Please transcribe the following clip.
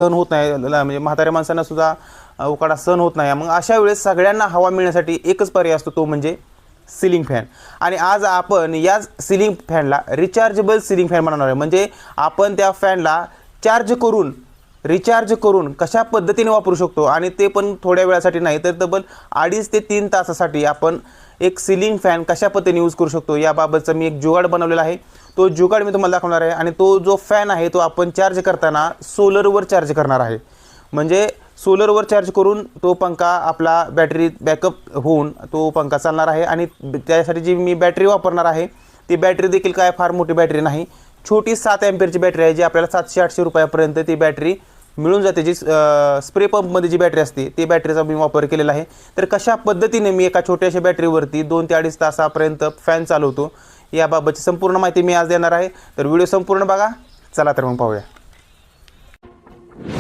सहन होत नाही, म्हणजे म्हाताऱ्या माणसांना सुद्धा उकाडा सहन होत नाही. मग अशा वेळेस सगळ्यांना हवा मिळण्यासाठी एकच पर्याय असतो, तो म्हणजे सिलिंग फॅन. आणि आज आपण या सिलिंग फॅनला रिचार्जेबल सिलिंग फॅन बनवणार आहे. म्हणजे आपण त्या फॅनला रिचार्ज करून कशा पद्धतीने वापरू शकतो, आणि ते पण थोड्या वेळासाठी नाही तर तब्बल 2.5 ते 3 तासासाठी आपण एक सिलिंग फॅन कशा पद्धतीने यूज करू शकतो याबाबतचं मी एक जुगाड बनवलेला आहे. तो जुगाड मी तुम्हाला दाखवणार आहे. आणि तो जो फॅन आहे तो आपण चार्ज करताना सोलरवर चार्ज करणार आहे. म्हणजे सोलरवर चार्ज करून तो पंखा आपला बॅटरी बॅकअप होऊन तो पंखा चालणार आहे. आणि त्यासाठी जी मी बॅटरी वापरणार आहे ती बॅटरी देखील काय फार मोठी बॅटरी नाही, छोटी 7 एम्पियरची बॅटरी आहे, जी आपल्याला 700-800 रुपयापर्यंत ती बॅटरी मिळून जाते. जी स्प्रे पंपमध्ये जी बॅटरी असते ती बॅटरीचा मी वापर केलेला आहे. तर कशा पद्धतीने मी एका छोट्याशा बॅटरीवरती 2 ते 2.5 तासापर्यंत फॅन चालवतो याबाबतची संपूर्ण माहिती मी आज देणार आहे. तर व्हिडिओ संपूर्ण बघा. चला तर मग पाहूया.